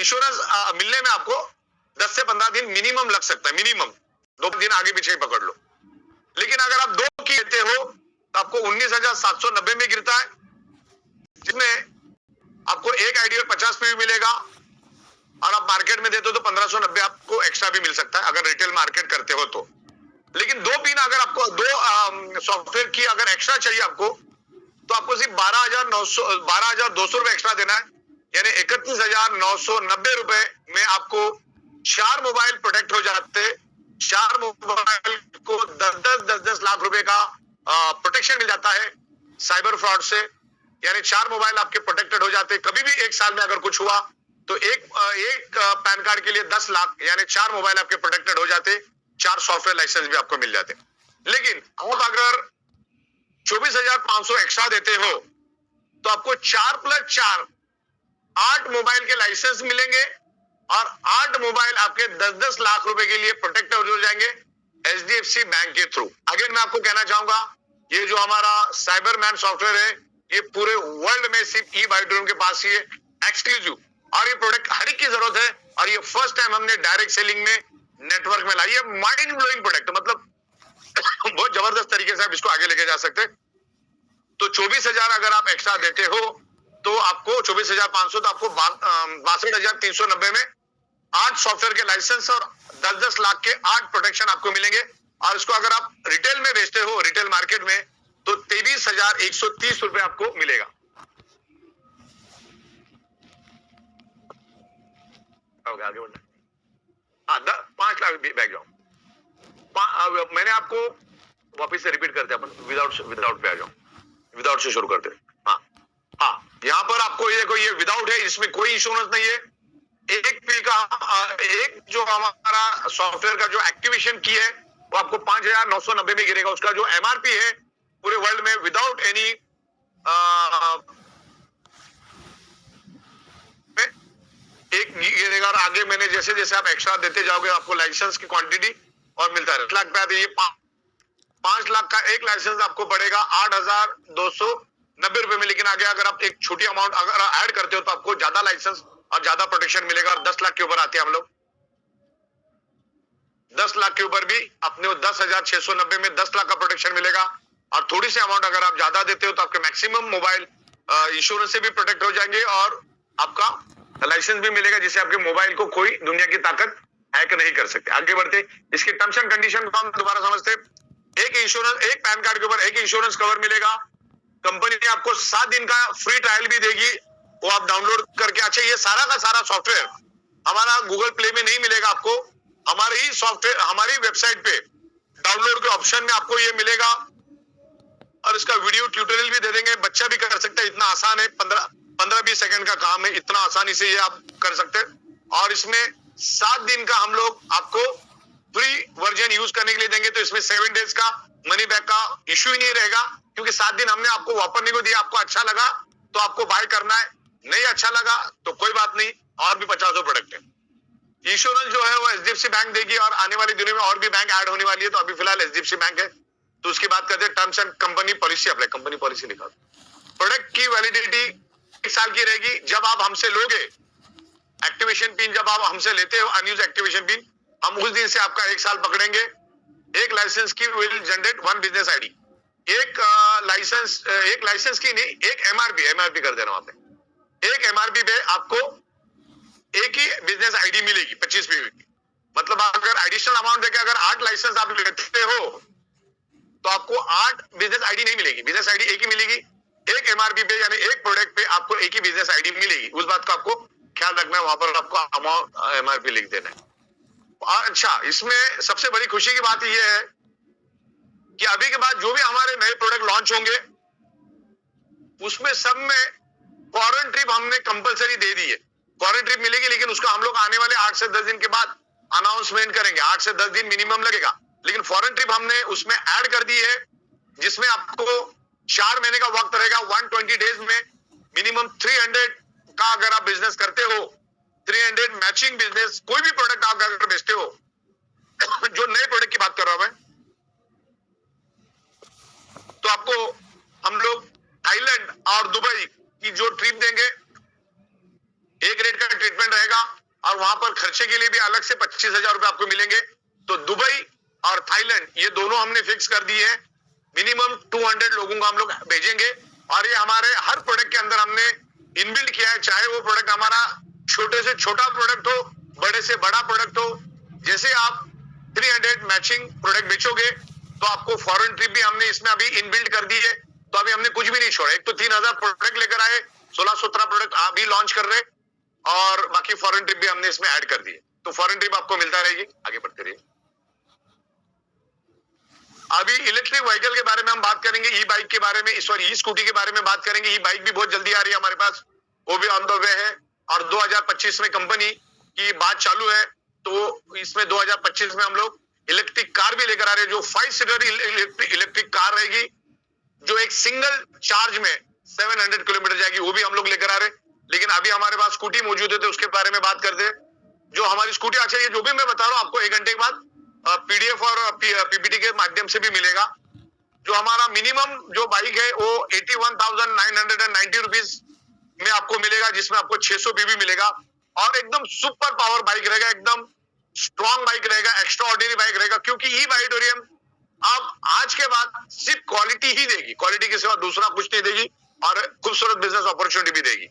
Insurance मिलने में आपको 10 से 15 दिन मिनिमम लग सकता है, मिनिमम 2 दिन आगे पीछे ही पकड़ लो। लेकिन अगर आप 2 की लेते हो तो आपको 19,790 में गिरता है, जिसमें आपको एक आइडियल 50 पे भी मिलेगा और आप मार्केट में देते हो तो 1590 आपको एक्स्ट्रा भी मिल सकता है अगर रिटेल मार्केट करते हो तो। लेकिन 2 पिन अगर आपको 2 सॉफ्टवेयर की अगर एक्स्ट्रा चाहिए आपको, तो आपको सिर्फ 12,200 रुपए एक्स्ट्रा देना है, यानी 31,990 रुपए में आपको 4 मोबाइल प्रोटेक्ट हो जाते। 4 मोबाइल को 10 लाख रुपए का प्रोटेक्शन मिल जाता है साइबर फ्रॉड से, यानी 4 मोबाइल आपके प्रोटेक्टेड हो जाते। कभी भी एक साल में अगर कुछ हुआ तो एक पैन कार्ड के लिए 10 लाख, यानी 4 मोबाइल आपके प्रोटेक्टेड हो जाते, 4 सॉफ्टवेयर लाइसेंस भी आपको मिल जाते। लेकिन आप अगर 24,500 एक्स्ट्रा देते हो तो आपको 4 + 4 8 मोबाइल के लाइसेंस मिलेंगे और 8 मोबाइल आपके 10-10 लाख रुपए के लिए प्रोटेक्टेड हो जाएंगे एचडीएफसी बैंक के थ्रू। अगेन मैं आपको कहना चाहूंगा, ये जो हमारा साइबरमैन सॉफ्टवेयर है, ये पूरे वर्ल्ड में सिर्फ ई-बाइड्रोम के पास ही है, एक्सक्लूसिव, और ये प्रोडक्ट हर एक की जरूरत है, और ये फर्स्ट टाइम हमने डायरेक्ट सेलिंग में नेटवर्क में लाई है। माइंड ब्लोइंग प्रोडक्ट, मतलब बहुत जबरदस्त तरीके से आप इसको आगे लेके जा सकते। तो 24,000 अगर आप एक्स्ट्रा देते हो तो आपको 24,500, तो आपको 62,390 में 8 सॉफ्टवेयर के लाइसेंस और 10-10 लाख के 8 प्रोटेक्शन आपको मिलेंगे। और इसको अगर आप रिटेल में बेचते हो, रिटेल मार्केट में, तो 23,130 रुपए आपको मिलेगा। आगे बढ़ना, हाँ 5 लाख बैग जाओ। मैंने आपको वापिस से रिपीट करते हैं अपन, विदाउट पे आ जाओ, विदाउट से शुरू करते हैं। हाँ, यहाँ पर आपको ये विदाउट है, इसमें कोई इंश्योरेंस नहीं है। एक पी का एक जो हमारा सॉफ्टवेयर का जो एक्टिवेशन की है वो आपको 5,990 में गिरेगा। उसका जो एमआरपी है पूरे वर्ल्ड में विदाउट एनी एक गिरेगा। और आगे मैंने जैसे जैसे आप एक्स्ट्रा देते जाओगे आपको लाइसेंस की क्वांटिटी और मिलता है। 1 लाख पे ये 5 लाख का एक लाइसेंस आपको पड़ेगा 8,290 रुपए में। लेकिन आगे अगर आप एक छोटी अमाउंट अगर ऐड करते हो तो आपको ज्यादा लाइसेंस और ज्यादा प्रोटेक्शन मिलेगा। और 10 लाख के ऊपर आते हैं हम लोग, 10 लाख के ऊपर भी अपने 10,690 में 10 लाख का प्रोटेक्शन मिलेगा। और थोड़ी सी अमाउंट अगर आप ज्यादा देते हो तो आपके मैक्सिमम मोबाइल इंश्योरेंस से भी प्रोटेक्ट हो जाएंगे और आपका लाइसेंस भी मिलेगा, जिससे आपके मोबाइल को कोई दुनिया की ताकत हैक नहीं कर सकते। आगे बढ़ते, इसके टर्म्स एंड कंडीशन को हम दोबारा समझते। एक इंश्योरेंस, एक पैन कार्ड के ऊपर एक इंश्योरेंस कवर मिलेगा। कंपनी आपको 7 दिन का फ्री ट्रायल भी देगी, वो आप डाउनलोड करके। अच्छा, ये सारा का सारा सॉफ्टवेयर हमारा गूगल प्ले में नहीं मिलेगा आपको, हमारे ही सॉफ्टवेयर हमारी वेबसाइट पे डाउनलोड के ऑप्शन में आपको ये मिलेगा। और इसका वीडियो ट्यूटोरियल भी दे देंगे, बच्चा भी कर सकता है, इतना आसान है, 15-20 सेकंड का काम है, इतना आसानी से ये आप कर सकते हैं। और इसमें 7 दिन का हम लोग आपको फ्री वर्जन यूज करने के लिए देंगे। तो इसमें 7 डेज का मनी बैक का इश्यू ही नहीं रहेगा, क्योंकि 7 दिन हमने आपको वापरने को दिया। आपको अच्छा लगा तो आपको बाय करना है, नहीं अच्छा लगा तो कोई बात नहीं, और भी 50 प्रोडक्ट है। इंश्योरेंस जो है वो एचडीएफसी बैंक देगी, और आने वाले दिनों में और भी बैंक ऐड होने वाली है। तो अभी फिलहाल एचडीएफसी बैंक है, तो उसकी बात करते हैं। Terms and company policy apply, company policy लिखा। प्रोडक्ट की वैलिडिटी 1 साल की रहेगी। जब आप हमसे लोगे एक्टिवेशन पिन, जब आप हमसे लेते हो अनयूज एक्टिवेशन पिन, हम उस दिन से आपका 1 साल पकड़ेंगे। एक लाइसेंस की विल जनरेट 1 बिजनेस आईडी। एक लाइसेंस की नहीं, एक एमआरपी कर देना। वहां पे एक एमआरपी पे आपको एक ही बिजनेस आईडी मिलेगी 25 पीवी की। मतलब अगर एडिशनल अमाउंट देके अगर 8 लाइसेंस आप लेते हो तो आपको 8 बिजनेस आईडी नहीं मिलेगी, बिजनेस आईडी एक ही मिलेगी। एक एमआरपी पे यानी एक प्रोडक्ट पे आपको एक ही बिजनेस आईडी मिलेगी। उस बात का आपको ख्याल रखना है, वहां पर आपको अमाउंट एमआरपी लिख देना है। अच्छा, इसमें सबसे बड़ी खुशी की बात यह है कि अभी के बाद जो भी हमारे नए प्रोडक्ट लॉन्च होंगे उसमें सब में फॉरेन ट्रिप हमने कंपलसरी दे दी है। फॉरेन ट्रिप मिलेगी, लेकिन उसका हम लोग आने वाले 8 से 10 दिन के बाद अनाउंसमेंट करेंगे। 8 से 10 दिन मिनिमम लगेगा, लेकिन फॉरेन ट्रिप हमने उसमें ऐड कर दी है, जिसमें आपको 4 महीने का वक्त रहेगा। 120 डेज में मिनिमम 300 का अगर आप बिजनेस करते हो, 300 मैचिंग बिजनेस, कोई भी प्रोडक्ट आप अगर बेचते हो जो नए प्रोडक्ट की बात कर रहा हूं मैं, तो आपको हम लोग थाईलैंड और दुबई की जो ट्रिप देंगे एक रेट का ट्रीटमेंट रहेगा और वहां पर खर्चे के लिए भी अलग से 25,000 रुपए आपको मिलेंगे। तो दुबई और थाईलैंड ये दोनों हमने फिक्स कर दिए हैं। मिनिमम 200 लोगों को हम लोग भेजेंगे और ये हमारे हर प्रोडक्ट के अंदर हमने इनबिल्ट किया है, चाहे वो प्रोडक्ट हमारा छोटे से छोटा प्रोडक्ट हो, बड़े से बड़ा प्रोडक्ट हो। जैसे आप 300 मैचिंग प्रोडक्ट बेचोगे तो आपको फॉरेन ट्रिप भी हमने इसमें अभी इनबिल्ट कर दी है। तो अभी हमने कुछ भी नहीं छोड़ा। एक तो 3,000 प्रोडक्ट लेकर आए, 16-17 प्रोडक्ट अभी लॉन्च कर रहे और बाकी फॉरेन ट्रिप भी हमने इसमें ऐड कर दिए। तो फॉरेन ट्रिप आपको मिलता रहेगी। आगे बढ़ते रहिए। अभी इलेक्ट्रिक व्हीकल के बारे में हम बात करेंगे, ई बाइक के बारे में, सॉरी ई स्कूटी के बारे में बात करेंगे। ई बाइक भी बहुत जल्दी आ रही है हमारे पास, वो भी ऑन द वे है और 2025 में कंपनी की बात चालू है। तो इसमें 2025 में हम लोग इलेक्ट्रिक कार भी लेकर आ रहे हैं, जो 5 सीटर इलेक्ट्रिक कार रहेगी, जो एक सिंगल चार्ज में 700 किलोमीटर जाएगी, वो भी हम लोग लेकर आ रहे हैं। लेकिन अभी हमारे पास स्कूटी मौजूद है तो उसके बारे में बात करते हैं। जो हमारी स्कूटी, अच्छा ये जो भी मैं बता रहा हूँ आपको 1 घंटे के बाद पीडीएफ और पीपीटी के माध्यम से भी मिलेगा। जो हमारा मिनिमम जो बाइक है वो 81,990 रुपीज में आपको मिलेगा, जिसमें आपको 600 पीवी मिलेगा और एकदम सुपर पावर बाइक रहेगा, एकदम स्ट्रॉन्ग बाइक रहेगा, एक्स्ट्रा ऑर्डिनरी बाइक रहेगा। क्योंकि ई बाइटोरियम अब आज के बाद सिर्फ क्वालिटी ही देगी, क्वालिटी के सिवा दूसरा कुछ नहीं देगी और खूबसूरत बिजनेस अपॉर्चुनिटी भी देगी।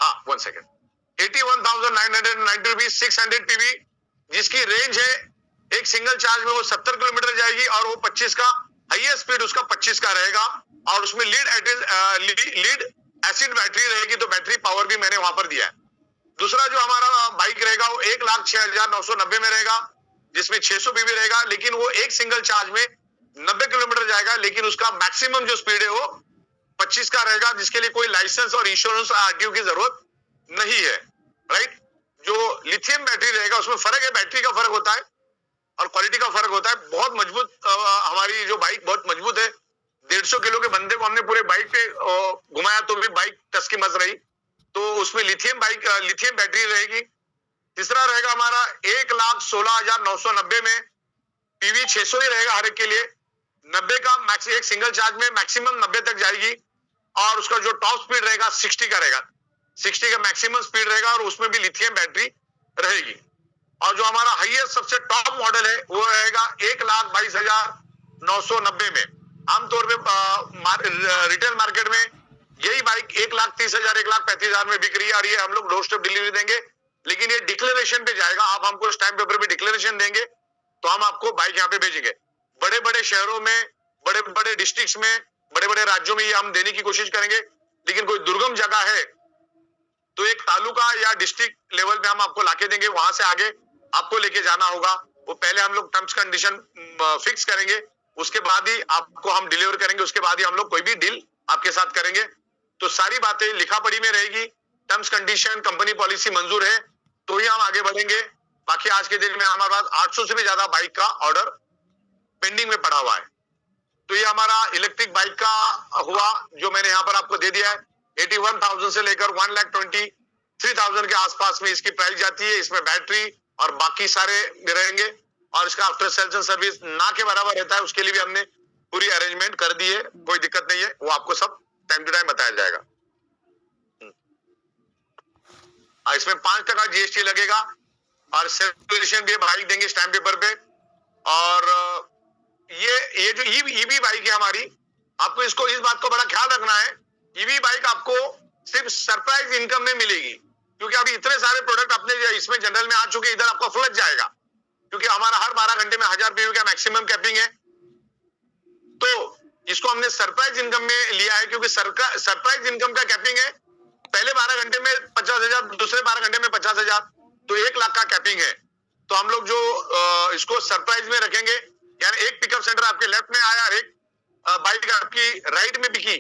हाँ 1 सेकेंड, 81,990 रुपीज, 600 पीवी, जिसकी रेंज है एक सिंगल चार्ज में वो 70 किलोमीटर जाएगी और वो 25 का हाईएस्ट स्पीड उसका 25 का रहेगा और उसमें लीड एसिड बैटरी रहेगी। तो बैटरी पावर भी मैंने वहां पर दिया है। दूसरा जो हमारा बाइक रहेगा वो 1,06,990 में रहेगा, जिसमें 600 पीवी रहेगा, लेकिन वो एक सिंगल चार्ज में 90 किलोमीटर जाएगा, लेकिन उसका मैक्सिमम जो स्पीड है वो 25 का रहेगा, जिसके लिए कोई लाइसेंस और इंश्योरेंस आरटीओ की जरूरत नहीं है। राइट, जो लिथियम बैटरी रहेगा उसमें फर्क है, बैटरी का फर्क होता है और क्वालिटी का फर्क होता है। बहुत मजबूत हमारी जो बाइक बहुत मजबूत है। 150 किलो के बंदे को हमने पूरे बाइक पे घुमाया तो भी बाइक टस की मस रही। तो उसमें लिथियम बैटरी रहेगी। तीसरा रहेगा हमारा 1,16,990 में, पीवी 600 ही रहेगा हर एक के लिए। 90 का मैक्स, एक सिंगल चार्ज में मैक्सिमम 90 तक जाएगी और उसका जो टॉप स्पीड रहेगा 60 का रहेगा, 60 का मैक्सिमम स्पीड रहेगा और उसमें भी लिथियम बैटरी रहेगी। और जो हमारा हाईएस्ट सबसे टॉप मॉडल है वो रहेगा 1,22,990 में। आमतौर पे रिटेल मार्केट में यही बाइक 1,30,000 1,35,000 में बिक रही है और ये हम लोग डोर स्टेप डिलीवरी देंगे। लेकिन ये डिक्लेरेशन पे जाएगा, आप हमको स्टैम्प पेपर पे डिक्लेरेशन देंगे तो हम आपको बाइक यहाँ पे भेजेंगे। बड़े बड़े शहरों में, बड़े बड़े डिस्ट्रिक्ट में, बड़े बड़े राज्यों में ये हम देने की कोशिश करेंगे। लेकिन कोई दुर्गम जगह है तो एक तालुका या डिस्ट्रिक्ट लेवल पे हम आपको लाके देंगे, वहां से आगे आपको लेके जाना होगा। वो पहले हम लोग टर्म्स कंडीशन फिक्स करेंगे, उसके बाद ही आपको हम डिलीवर करेंगे, उसके बाद ही हम लोग कोई भी डील आपके साथ करेंगे। तो सारी बातें लिखा पढ़ी में रहेगी। टर्म्स कंडीशन, कंपनी पॉलिसी मंजूर है तो ही हम आगे बढ़ेंगे। बाकी आज के दिन में हमारे पास 800 से भी ज्यादा बाइक का ऑर्डर पेंडिंग में पड़ा हुआ है। तो ये हमारा इलेक्ट्रिक बाइक का हुआ जो मैंने यहाँ पर आपको दे दिया है। 81,000 से लेकर 1,23,000 के आसपास में इसकी प्राइस जाती है। इसमें बैटरी और बाकी सारे रहेंगे और इसका आफ्टर सेल्स एंड सर्विस ना के बराबर रहता है। उसके लिए भी हमने पूरी अरेंजमेंट कर दी है, कोई दिक्कत नहीं है। वो आपको सब टाइम टू टाइम बताया जाएगा। इसमें 5% जीएसटी लगेगा और सर्टिफिकेशन भी बाइक देंगे स्टैम्प पेपर पे। और ये जो ईवी बाइक है हमारी, आपको इसको इस बात को बड़ा ख्याल रखना है, ईवी बाइक आपको सिर्फ सरप्राइज इनकम में मिलेगी। क्योंकि अभी इतने सारे प्रोडक्ट अपने इसमें जनरल में आ चुके, इधर आपको फ्लच जाएगा। क्योंकि हमारा हर 12 घंटे में 1000 पीवी का मैक्सिमम कैपिंग है। तो इसको हमने सरप्राइज इनकम में लिया है, क्योंकि सरप्राइज इनकम का कैपिंग है। पहले 12 घंटे में 50,000, दूसरे 12 घंटे में 50,000, तो 1 लाख का कैपिंग है। तो हम लोग जो इसको सरप्राइज में रखेंगे, यानी एक पिकअप सेंटर आपके लेफ्ट में आया और एक बाइक आपकी राइट में बिकी,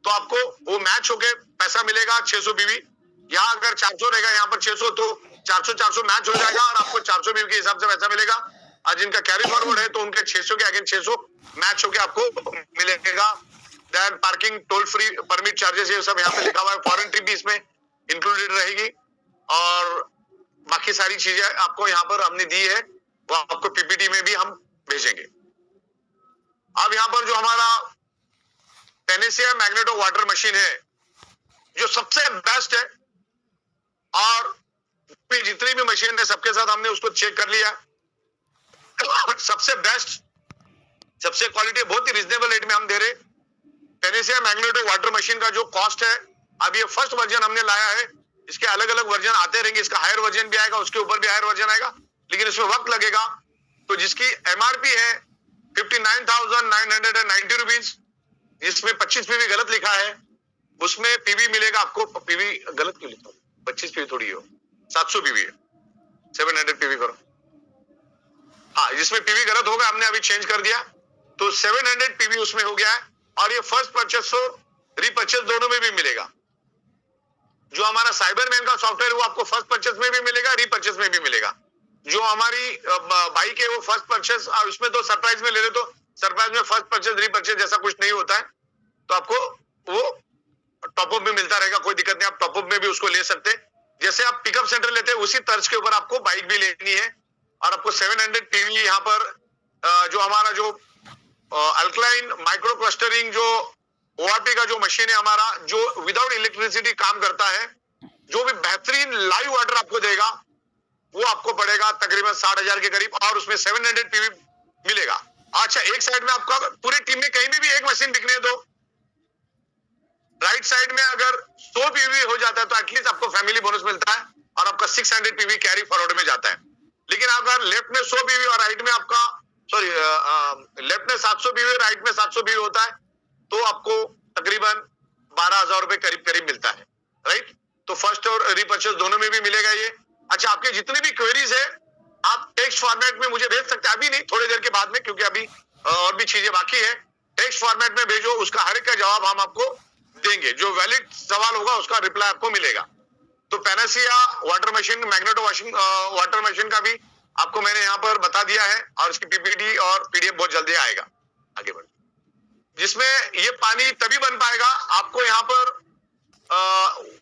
तो आपको वो मैच होके पैसा मिलेगा 600 पीवी। यहाँ अगर 400 रहेगा, यहाँ पर 600, तो 400 मैच हो जाएगा और आपको 400 पीवी के हिसाब से पैसा मिलेगा। और जिनका कैरी फॉरवर्ड है तो उनके 600 के अगेंस्ट 600 मैच होके आपको मिलेगा। Then parking, toll free, permit charges, ये सब यहाँ पे लिखा हुआ है। फॉरेन ट्रिप भी इसमें इंक्लूडेड रहेगी और बाकी सारी चीजें आपको यहाँ पर हमने दी है, वो आपको पीपीटी में भी हम भेजेंगे। अब यहाँ पर जो हमारा पेनेसिया मैग्नेटो वाटर मशीन है, जो सबसे बेस्ट है, और जितनी भी मशीन है सबके साथ हमने उसको चेक कर लिया। सबसे बेस्ट, सबसे क्वालिटी बहुत ही रिजनेबल रेट में हम दे रहे। पेनेसिया मैग्नेटो वाटर मशीन का जो कॉस्ट है, अब ये फर्स्ट वर्जन हमने लाया है, इसके अलग अलग वर्जन आते रहेंगे, इसका हायर वर्जन भी आएगा, उसके ऊपर भी हायर वर्जन आएगा, लेकिन इसमें वक्त लगेगा। तो जिसकी एमआरपी है 59,990 रुपीज, इसमें 25 पीवी गलत लिखा है, उसमें पीवी मिलेगा आपको। पीवी गलत क्यों लिखा? 25 पीवी थोड़ी हो, 700 पीवी है, 700 पीवी करो। हाँ, जिसमें पीवी गलत होगा हमने अभी चेंज कर दिया, तो 700 पीवी उसमें हो गया है। और ये फर्स्ट परचेस और रीपरचेस दोनों में भी मिलेगा। जो हमारा साइबरमैन का सॉफ्टवेयर वो आपको फर्स्ट परचेस में भी मिलेगा, रीपरचेस में भी मिलेगा। जो हमारी बाइक है वो फर्स्ट परचेस, और उसमें तो सरप्राइज में ले रहे, तो सरप्राइज में फर्स्ट परचेस रीपरचेस जैसा कुछ नहीं होता है, तो आपको वो टॉपअप में मिलता रहेगा, कोई दिक्कत नहीं, आप टॉपअप में भी उसको ले सकते हैं। जैसे आप पिकअप सेंटर लेते हैं उसी तर्ज के ऊपर आपको बाइक भी लेनी है। और आपको 700 पीवी यहाँ पर जो हमारा जो अल्कलाइन माइक्रो क्लस्टरिंग जो ओआरपी का जो मशीन है हमारा, जो विदाउट इलेक्ट्रिसिटी काम करता है, जो भी बेहतरीन लाइव वाटर आपको देगा, वो आपको पड़ेगा तकरीबन 60,000 के करीब, और उसमें 700 पीवी मिलेगा। अच्छा, एक साइड में आपका पूरी टीम में कहीं भी एक मशीन बिकने दो, राइट साइड में अगर 100 पीवी हो जाता है तो एटलीस्ट आपको फैमिली बोनस मिलता है, और आपका 600 पीवी कैरी फॉरवर्ड में जाता है। लेकिन अगर लेफ्ट में 100 पीवी और राइट में आपका लेफ्ट में 700 पीवी, राइट में 700 पीवी होता है, तो आपको तकरीबन 12,000 रुपए करीब करीब मिलता है, राइट। तो फर्स्ट और रीपरचेस दोनों में भी मिलेगा ये। अच्छा, आपके जितनी भी क्वेरीज है आप टेक्स्ट फॉर्मेट में मुझे भेज सकते हैं, अभी नहीं, थोड़ी देर के बाद में, क्योंकि अभी और भी चीजें बाकी है। टेक्स्ट फॉर्मेट में भेजो, उसका हर एक का जवाब हम आपको देंगे, जो वैलिड सवाल होगा उसका रिप्लाई आपको मिलेगा। तो Panacea water machine, magneto washing water machine का भी आपको मैंने यहाँ पर बता दिया है, और इसकी पीपीटी और पीडीएफ बहुत जल्दी आएगा। आगे बढ़, जिसमें ये पानी तभी बन पाएगा, आपको यहाँ पर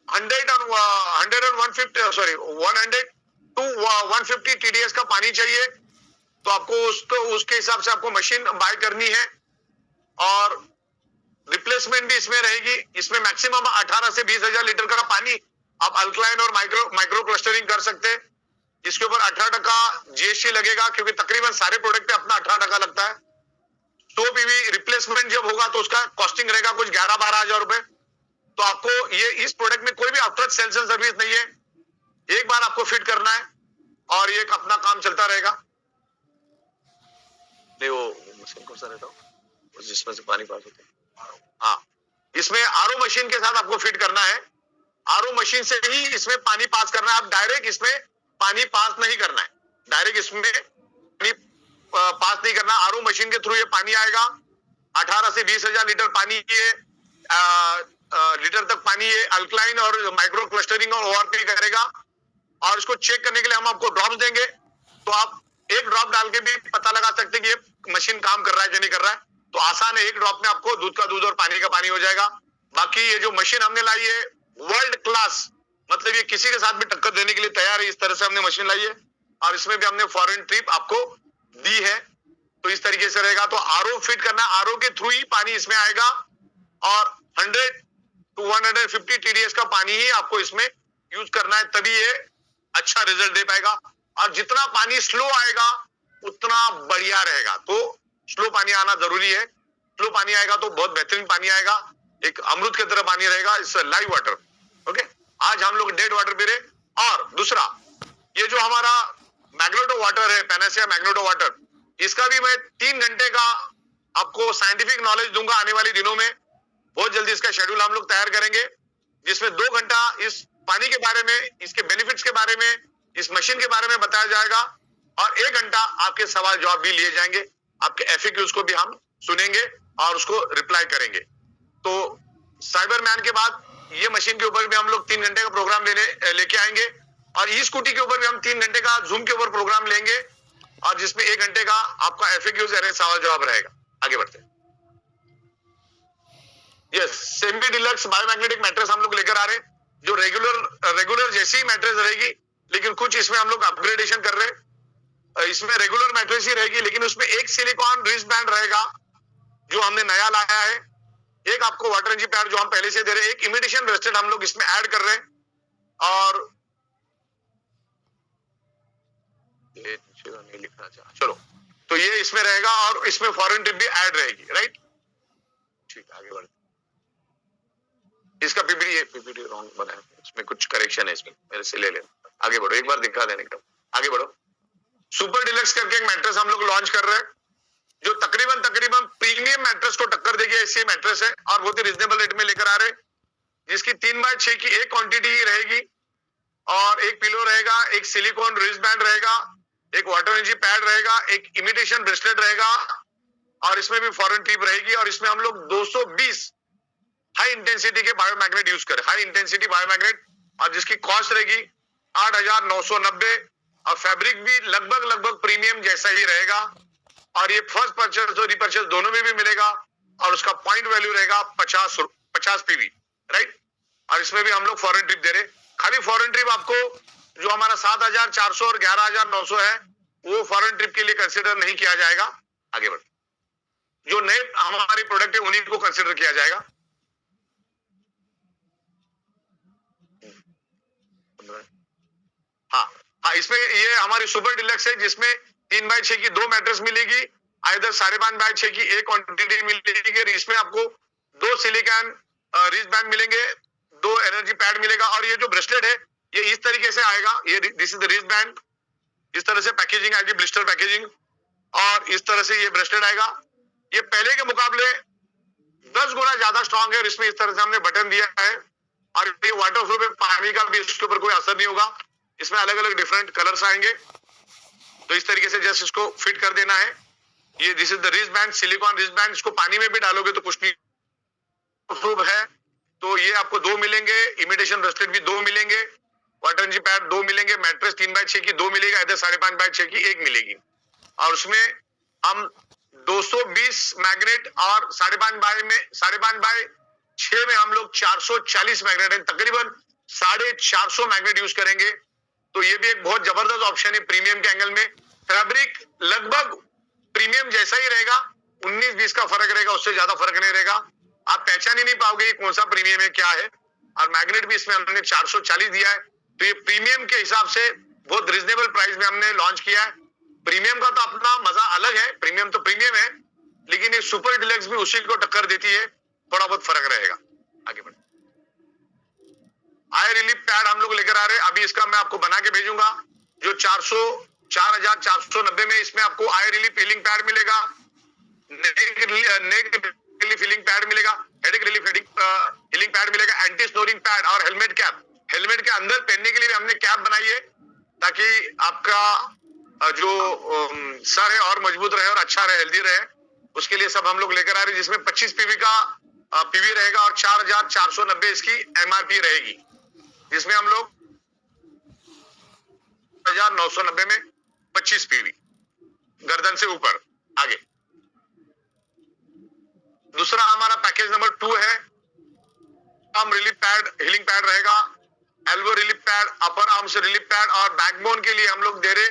100 और 100 टू 150 TDS का पानी चाहिए, तो आपको उसके हिसाब से आपको मशीन बाय करनी है। और रिप्लेसमेंट भी इसमें रहेगी। इसमें मैक्सिमम 18 से 20,000 लीटर का पानी आप अल्कलाइन और माइक्रो क्लस्टरिंग कर सकते हैं। इसके ऊपर 18% जीएसटी लगेगा, क्योंकि तकरीबन सारे प्रोडक्ट पे अपना 18% लगता है। 100 पीवी रिप्लेसमेंट जब होगा तो उसका कॉस्टिंग रहेगा कुछ 11-12 हजार रुपए। तो आपको ये इस प्रोडक्ट में कोई भी आफ्टर सेल्स एंड सर्विस नहीं है, एक बार आपको फिट करना है और ये अपना काम चलता रहेगा। नहीं, वो मशीन कौन सा रहता है जिसमें से पानी पास होता है? हाँ, इसमें आरओ मशीन के साथ आपको फिट करना है। आरओ मशीन से ही इसमें पानी पास करना है, आप डायरेक्ट इसमें पानी पास नहीं करना है, डायरेक्ट इसमें पानी पास नहीं करना। आरओ मशीन के थ्रू ये पानी आएगा, 18 से 20,000 लीटर पानी ये लीटर तक पानी ये अल्कलाइन और माइक्रो क्लस्टरिंग और ओआरपी करेगा। और इसको चेक करने के लिए हम आपको ड्रॉप्स देंगे, तो आप एक ड्रॉप डाल के भी पता लगा सकते हैं कि ये मशीन काम कर रहा है कि नहीं कर रहा है। तो आसान है, एक ड्रॉप में आपको दूध का दूध और पानी का पानी हो जाएगा। बाकी ये जो मशीन हमने लाई है वर्ल्ड क्लास, मतलब ये किसी के साथ भी टक्कर देने के लिए तैयार है, इस तरह से हमने मशीन लाई है। और इसमें भी हमने फॉरेन ट्रिप आपको दी है, तो इस तरीके से रहेगा। तो आरओ फिट करना, आरओ के थ्रू ही पानी इसमें आएगा, और 100 to 150 TDS का पानी ही आपको इसमें यूज करना है, तभी ये अच्छा रिजल्ट दे पाएगा। और जितना पानी स्लो आएगा उतना बढ़िया रहेगा। तो स्लो पानी आना जरूरी है, स्लो पानी आएगा तो बहुत बेहतरीन पानी आएगा, एक अमृत की तरह पानी रहेगा, इट्स लाइव वाटर। ओके, आज हम लोग डेड वाटर पी रहे। और दूसरा, ये जो हमारा मैग्नेटो वाटर है, पेनेसिया मैग्नेटो वाटर, इसका भी मैं 3 घंटे का आपको साइंटिफिक नॉलेज दूंगा आने वाले दिनों में। बहुत जल्दी इसका शेड्यूल हम लोग तैयार करेंगे, जिसमें 2 घंटा इस पानी के बारे में, इसके बेनिफिट्स के बारे में, इस मशीन के बारे में बताया जाएगा, और 1 घंटा आपके सवाल जवाब भी लिए जाएंगे, आपके एफएक्यूज को भी हम सुनेंगे और उसको रिप्लाई करेंगे। तो साइबरमैन के बाद ये मशीन के ऊपर भी हम लोग 3 घंटे का प्रोग्राम लेके आएंगे, और ई स्कूटी के ऊपर भी हम 3 घंटे का जूम के ऊपर प्रोग्राम लेंगे, और जिसमें 1 घंटे का आपका एफएक्यूज यानी सवाल जवाब रहेगा। आगे बढ़ते हैं। Yes, semi deluxe biomagnetic mattress हम लोग लेकर आ रहे हैं, जो रेगुलर जैसी ही मैट्रेस रहेगी, लेकिन कुछ इसमें हम लोग अपग्रेडेशन कर रहे हैं। इसमें रेगुलर मैट्रेस ही रहेगी, लेकिन उसमें एक सिलिकॉन रिस्ट बैंड रहेगा जो हमने नया लाया है, एक आपको वाटर एनर्जी पैड जो हम पहले से दे रहे हैं, एक इमिटेशन ब्रेसलेट हम लोग इसमें ऐड कर रहे हैं, और ये नीचे का नहीं लिखना चाहिए, चलो। तो ये इसमें रहेगा और इसमें फॉरेन ट्रिप भी ऐड रहेगी, राइट? ठीक है, आगे बढ़ते। इसका पीपीटी रॉन्ग बना है, इसमें कुछ करेक्शन है, इसमें मेरे से ले लेना। आगे बढ़ो, एक बार दिखा देने का, आगे बढ़ो। सुपर डिलक्स करके एक मैट्रेस हम लोग लॉन्च कर रहे हैं, जो तकरीबन प्रीमियम मैट्रेस को टक्कर देगी, ऐसी मैट्रेस है और बहुत ही रिजनेबल रेट में लेकर आ रहे हैं, जिसकी 3x6 की एक क्वांटिटी ही रहेगी और एक पिलो रहेगा, एक सिलिकॉन रिस्ट बैंड रहेगा, एक वाटर एनर्जी पैड रहेगा, एक इमिटेशन ब्रेसलेट रहेगा और इसमें भी फॉरेन टिप रहेगी। और इसमें हम लोग 220 हाई इंटेंसिटी के बायोमैग्नेट यूज करें, हाई इंटेंसिटी बायोमैग्नेट, और जिसकी कॉस्ट रहेगी 8,990 और फैब्रिक भी लगभग प्रीमियम जैसा ही रहेगा। और ये फर्स्ट परचेस और रीपरचेस दोनों में भी मिलेगा और उसका पॉइंट वैल्यू रहेगा 50 पीवी, राइट? और इसमें भी हम लोग फॉरेन ट्रिप दे रहे। खाली फॉरेन ट्रिप आपको जो हमारा 7,400 और 11,900 है, वो फॉरेन ट्रिप के लिए कंसिडर नहीं किया जाएगा। आगे बढ़, जो नए हमारी प्रोडक्ट है उन्हीं को कंसिडर किया जाएगा। हाँ, इसमें ये हमारी सुपर डिलक्स है, जिसमें 3x6 की 2 मैट्रेस मिलेगी, इधर 5.5x6 की एक क्वांटिटी मिलेगी। इसमें आपको 2 सिलिकॉन रिस्ट बैंड मिलेंगे, 2 एनर्जी पैड मिलेगा और ये जो ब्रेसलेट है ये इस तरीके से आएगा। ये this is the wrist band, इस तरह से पैकेजिंग आएगी, ब्लिस्टर पैकेजिंग, और इस तरह से ये ब्रेसलेट आएगा। ये पहले के मुकाबले 10 गुना ज्यादा स्ट्रॉन्ग है और इसमें इस तरह से हमने बटन दिया है और ये वाटर प्रूफ है, पानी का भी इसके ऊपर कोई असर नहीं होगा। इसमें अलग अलग डिफरेंट कलर्स आएंगे, तो इस तरीके से जस्ट इसको फिट कर देना है। ये this is the wrist band, silicon wrist band. इसको पानी में भी डालोगे तो कुछ नहीं प्रूफ है। तो ये आपको 2 मिलेंगे, इमिटेशन ब्रेसलेट भी 2 मिलेंगे, वाटर एनर्जी पैड 2 मिलेंगे, मैट्रेस 3x6 की 2 मिलेगा, इधर 5.5x6 की 1 मिलेगी। और उसमें हम 220 मैग्नेट और 5.5x6 में हम लोग 440 मैग्नेट है, तकरीबन 450 मैग्नेट यूज करेंगे। तो ये भी एक बहुत जबरदस्त ऑप्शन है प्रीमियम के एंगल में। फैब्रिक लगभग प्रीमियम जैसा ही रहेगा, 19-20 का फर्क रहेगा, उससे ज्यादा फर्क नहीं रहेगा। आप पहचान ही नहीं पाओगे ये कौन सा प्रीमियम है, क्या है। और मैग्नेट भी इसमें हमने 440 दिया है, तो ये प्रीमियम के हिसाब से बहुत रिजनेबल प्राइस में हमने लॉन्च किया है। प्रीमियम का तो अपना मजा अलग है, प्रीमियम तो प्रीमियम है, लेकिन ये सुपर डिलक्स भी उसी को टक्कर देती है, थोड़ा बहुत फर्क रहेगा। आगे बढ़े, आई रिलीफ पैड हम लोग लेकर आ रहे हैं, अभी इसका मैं आपको बना के भेजूंगा। जो 4,490 में इसमें आपको आई रिलीफ हीलिंग पैड मिलेगा, नेक रिलीफ हीलिंग पैड मिलेगा, हेडेक रिलीफ हीलिंग पैड मिलेगा, एंटी स्नोरिंग पैड और हेलमेट कैप। हेलमेट के अंदर पहनने के लिए भी हमने कैप बनाई है, ताकि आपका जो सर है और मजबूत रहे और अच्छा रहे, हेल्दी रहे। उसके लिए सब हम लोग लेकर आ रहे हैं, जिसमें 25 पीवी का पीवी रहेगा और 4,490 इसकी एमआरपी रहेगी, जिसमें हम लोग 1,990 में 25 पीवी गर्दन से ऊपर। आगे दूसरा हमारा पैकेज नंबर 2 है, arm relief pad healing pad रहेगा, elbow relief pad, upper arms relief pad और बैकबोन के लिए हम लोग दे रहे,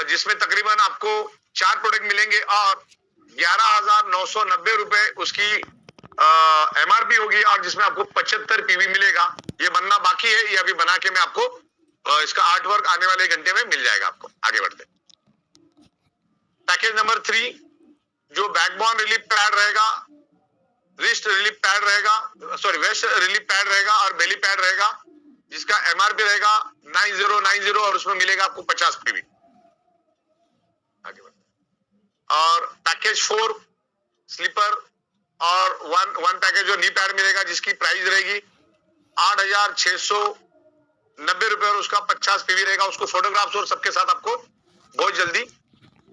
जिसमें तकरीबन आपको 4 प्रोडक्ट मिलेंगे और 11,990 रुपए उसकी एमआरपी होगी, और जिसमें आपको 75 पीवी मिलेगा। ये बनना बाकी है, ये अभी बना के मैं आपको इसका आर्ट वर्क आने वाले घंटे में मिल जाएगा आपको। आगे बढ़ते, पैकेज नंबर 3 जो बैकबोन रिलीफ पैड रहेगा, रिस्ट रिलीफ पैड रहेगा, सॉरी वेस्ट रिलीफ पैड रहेगा और बेली पैड रहेगा, जिसका एमआरपी रहेगा 9090 और उसमें मिलेगा आपको 50 पीवी। आगे बढ़ते, और पैकेज 4 स्लीपर और वन पैकेज जो नी पैड मिलेगा, जिसकी प्राइस रहेगी 8,690 रुपए और उसका 50 पीवी रहेगा। उसको फोटोग्राफ्स और सबके साथ आपको बहुत जल्दी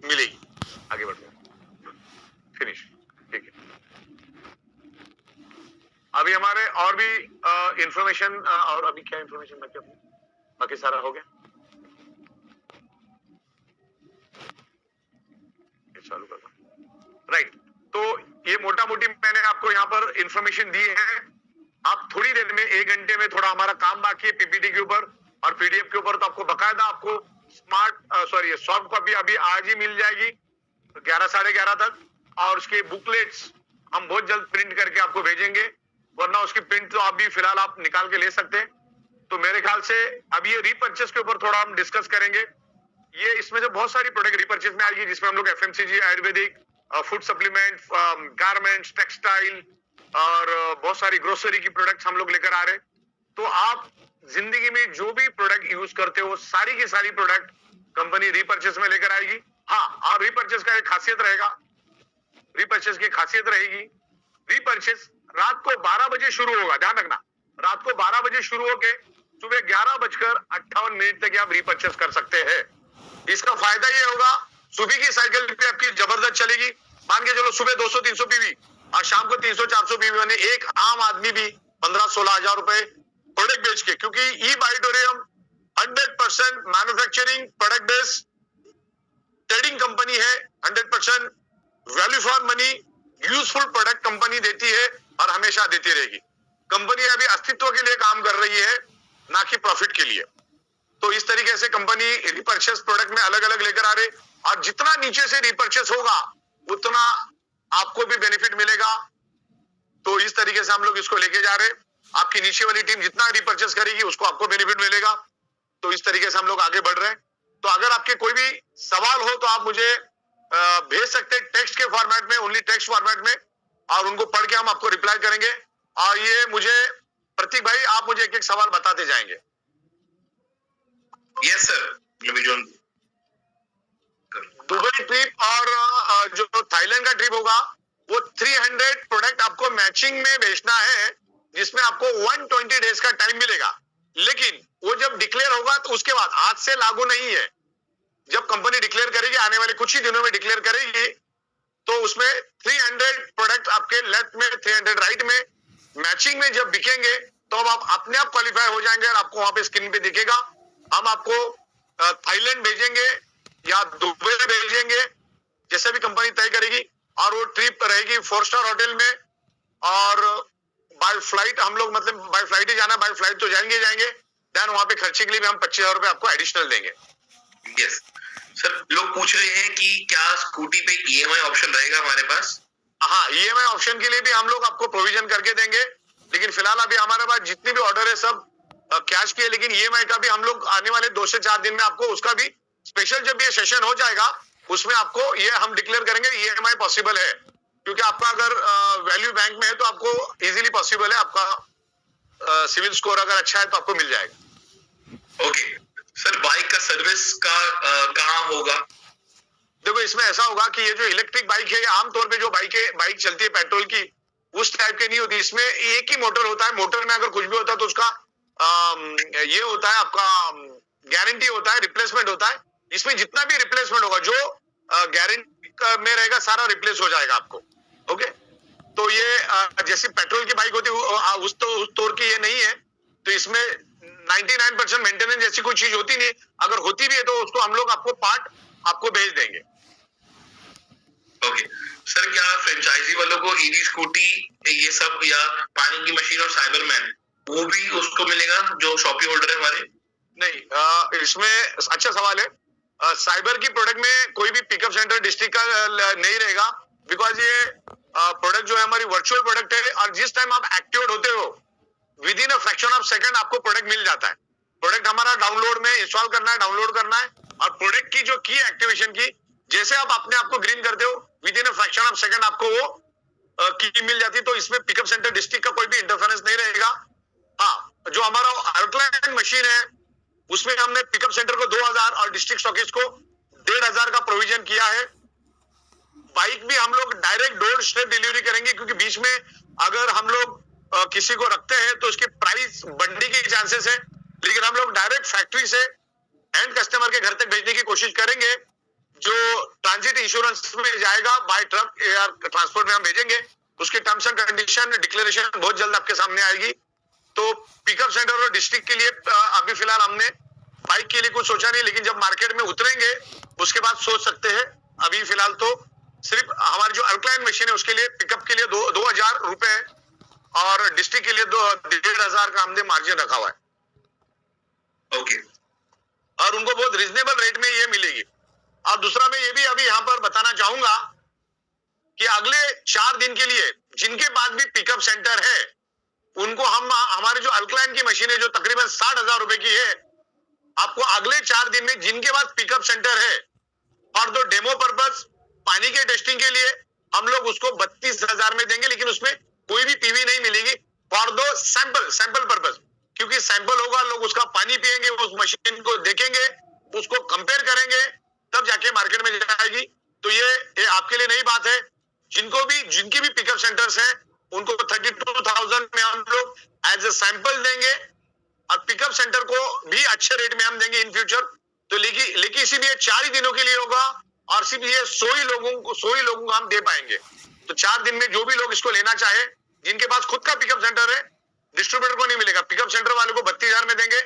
मिलेगी। आगे बढ़ते हैं, फिनिश, ठीक है। अभी हमारे और भी इंफॉर्मेशन, और अभी क्या इंफॉर्मेशन बाकी सारा हो गया, चालू करना, राइट। तो ये मोटा मोटी मैंने आपको यहाँ पर इंफॉर्मेशन दी है। आप थोड़ी देर में 1 घंटे में, थोड़ा हमारा काम बाकी है पीपीटी के ऊपर और पीडीएफ के ऊपर, तो आपको बकायदा आपको सॉफ्ट कॉपी अभी आज ही मिल जाएगी 11 साढ़े 11 तक, और उसके बुकलेट्स हम बहुत जल्द प्रिंट करके आपको भेजेंगे, वरना उसकी प्रिंट तो अभी फिलहाल आप निकाल के ले सकते हैं। तो मेरे ख्याल से अभी ये रीपरचेस के ऊपर थोड़ा हम डिस्कस करेंगे ये इसमें जो बहुत सारी प्रोडक्ट रिपर्चेज में आएगी, जिसमें हम लोग FMCG, Ayurvedic, food supplement, garments, textile और बहुत सारी ग्रोसरी की प्रोडक्ट्स हम लोग लेकर आ रहे हैं। तो आप जिंदगी में जो भी प्रोडक्ट यूज करते हो, सारी की सारी प्रोडक्ट कंपनी रीपर्चेस में लेकर आएगी। हाँ, और रीपर्चेस का एक खासियत रहेगा, रीपर्चेस की खासियत रहेगी, रीपर्चेस रात को 12 बजे शुरू होगा, ध्यान रखना, रात को 12 बजे शुरू होके सुबह 11:58 तक आप रीपर्चेस कर सकते हैं। इसका फायदा ये होगा, सुबह की साइकिल पे आपकी जबरदस्त चलेगी। मान के चलो सुबह 200-300 पीवी और शाम को 300-400 पीवी, यानी एक आम आदमी भी 15-16 हजार रुपए प्रोडक्ट बेच के, क्योंकि ई बायोटोरियम 100% manufacturing product based trading company है, 100% value for money useful product company देती है और हमेशा देती रहेगी। कंपनी अभी अस्तित्व के लिए काम कर रही है, ना कि प्रॉफिट के लिए। तो इस तरीके से कंपनी रिपर्चेस प्रोडक्ट में अलग अलग लेकर आ रहे, और जितना नीचे से रिपर्चेस होगा उतना आपको भी बेनिफिट मिलेगा। तो इस तरीके से हम लोग इसको लेके जा रहे, आपकी नीचे वाली टीम जितना रिपर्चेस करेगी उसको आपको बेनिफिट मिलेगा। तो इस तरीके से हम लोग आगे बढ़ रहे हैं। तो अगर आपके कोई भी सवाल हो तो आप मुझे भेज सकते हैं टेक्स्ट के फॉर्मेट में, ओनली टेक्स्ट फॉर्मेट में, और उनको पढ़ के हम आपको रिप्लाई करेंगे। और ये मुझे प्रतीक भाई, आप मुझे एक एक सवाल बताते जाएंगे। Yes sir. दुबई ट्रिप और जो थाईलैंड का ट्रिप होगा वो 300 प्रोडक्ट आपको मैचिंग में बेचना है, जिसमें आपको 120 डेज का टाइम मिलेगा। लेकिन वो जब डिक्लेयर होगा तो उसके बाद, आज से लागू नहीं है, जब कंपनी डिक्लेयर करेगी, आने वाले कुछ ही दिनों में डिक्लेयर करेगी, तो उसमें 300 प्रोडक्ट आपके लेफ्ट में, 300 राइट में मैचिंग में जब बिकेंगे तो अब आप अपने आप क्वालिफाई हो जाएंगे और आपको वहां पे स्क्रीन पे दिखेगा। हम आपको थाईलैंड भेजेंगे या दुबई भेजेंगे, जैसे भी कंपनी तय करेगी, और वो ट्रिप रहेगी 4 स्टार होटल में। और बाय फ्लाइट हम लोग, मतलब बाय फ्लाइट ही जाना, बाय फ्लाइट तो जाएंगे देन वहां पे खर्चे के लिए भी हम 25,000 रुपए आपको एडिशनल देंगे। यस सर, लोग पूछ रहे हैं कि क्या स्कूटी पे ईएमआई ऑप्शन रहेगा हमारे पास? हाँ, ईएमआई ऑप्शन के लिए भी हम लोग आपको प्रोविजन करके देंगे, लेकिन फिलहाल अभी हमारे पास जितनी भी ऑर्डर है सब कैश की है। लेकिन ईएमआई का भी हम लोग आने वाले 2 से 4 दिन में आपको उसका भी स्पेशल, जब ये सेशन हो जाएगा उसमें आपको ये हम डिक्लेयर करेंगे ईएमआई पॉसिबल है, क्योंकि आपका अगर वैल्यू बैंक में है तो आपको इजीली पॉसिबल है, आपका सिविल स्कोर अगर अच्छा है तो आपको मिल जाएगा। ओके सर, बाइक का सर्विस का कहाँ होगा? देखो, इसमें ऐसा होगा कि ये जो इलेक्ट्रिक बाइक है, आमतौर पे जो बाइक चलती है पेट्रोल की, उस टाइप की नहीं होती। इसमें एक ही मोटर होता है, मोटर में अगर कुछ भी होता है तो उसका ये होता है, आपका गारंटी होता है, रिप्लेसमेंट होता है। इसमें जितना भी रिप्लेसमेंट होगा, जो गारंटी में रहेगा, सारा रिप्लेस हो जाएगा आपको। ओके, तो ये जैसे पेट्रोल की बाइक होती है उस तौर की ये नहीं है। तो इसमें 99% मेंटेनेंस जैसी कोई चीज होती नहीं, अगर होती भी है तो उसको हम लोग आपको पार्ट आपको भेज देंगे। ओके सर, क्या फ्रेंचाइजी वालों को ईवी स्कूटी ये सब, या पानी की मशीन और साइबरमैन, वो भी उसको मिलेगा जो शॉपी होल्डर है हमारे? नहीं, इसमें अच्छा सवाल है। साइबर की प्रोडक्ट में कोई भी पिकअप सेंटर डिस्ट्रिक्ट का नहीं रहेगा, बिकॉज ये प्रोडक्ट जो है हमारी वर्चुअल प्रोडक्ट है, और जिस टाइम आप एक्टिवेट होते हो with in a fraction of second आपको प्रोडक्ट मिल जाता है। प्रोडक्ट हमारा डाउनलोड में इंस्टॉल करना है, डाउनलोड करना है, और प्रोडक्ट की जो की एक्टिवेशन की, जैसे आप अपने आप को ग्रीन करते हो with in a fraction of second आपको वो की मिल जाती है। तो इसमें पिकअप सेंटर डिस्ट्रिक्ट का कोई भी इंटरफेरेंस नहीं रहेगा। हाँ, जो हमारा आउटलाइन मशीन है उसमें हमने पिकअप सेंटर को 2000 और डिस्ट्रिक्ट स्टॉकिस्ट को 1500 का प्रोविजन किया है। बाइक भी हम लोग डायरेक्ट डोर स्टेप डिलीवरी करेंगे, क्योंकि बीच में अगर हम लोग किसी को रखते हैं तो उसकी प्राइस बढ़ने की चांसेस है, लेकिन हम लोग डायरेक्ट फैक्ट्री से एंड कस्टमर के घर तक भेजने की कोशिश करेंगे। जो ट्रांजिट इंश्योरेंस में जाएगा बाय ट्रक या ट्रांसपोर्ट में हम भेजेंगे, उसकी टर्म्स एंड कंडीशन डिक्लेरेशन बहुत जल्द आपके सामने आएगी। तो पिकअप सेंटर और डिस्ट्रिक्ट के लिए अभी फिलहाल हमने बाइक के लिए कुछ सोचा नहीं, लेकिन जब मार्केट में उतरेंगे उसके बाद सोच सकते हैं। अभी फिलहाल तो सिर्फ हमारी जो अल्कलाइन मशीन है उसके लिए, पिकअप के लिए 2000 रुपए और डिस्ट्रिक्ट के लिए 1500 का हमने मार्जिन रखा हुआ है। ओके, और उनको बहुत रिजनेबल रेट में ये मिलेगी। और दूसरा मैं ये भी अभी यहाँ पर बताना चाहूंगा कि अगले 4 दिन के लिए जिनके पास भी पिकअप सेंटर है उनको हम हमारी जो अल्कलाइन की मशीन है जो तकरीबन 60,000 रुपए की है, आपको अगले 4 दिन में जिनके पास पिकअप सेंटर है फॉर द डेमो पर्पस, पानी के टेस्टिंग के लिए हम लोग उसको 32,000 में देंगे, लेकिन उसमें कोई भी पीवी नहीं मिलेगी फॉर द सैंपल पर्पस, क्योंकि सैंपल होगा, लोग उसका पानी पिएंगे, उस मशीन को देखेंगे, उसको कंपेयर करेंगे, तब जाके मार्केट में जाएगी। तो ये आपके लिए नई बात है। जिनकी भी पिकअप सेंटर्स हैं उनको 32,000 में हम लोग एज ए सैंपल देंगे और पिकअप सेंटर को भी अच्छे रेट में हम देंगे इन फ्यूचर। तो लेकिन सिर्फ ये 4 ही दिनों के लिए होगा और सिर्फ ये 100 ही लोगों को हम दे पाएंगे। तो 4 दिन में जो भी लोग इसको लेना चाहे, जिनके पास खुद का पिकअप सेंटर है, डिस्ट्रीब्यूटर को नहीं मिलेगा, पिकअप सेंटर वाले को 32,000 में देंगे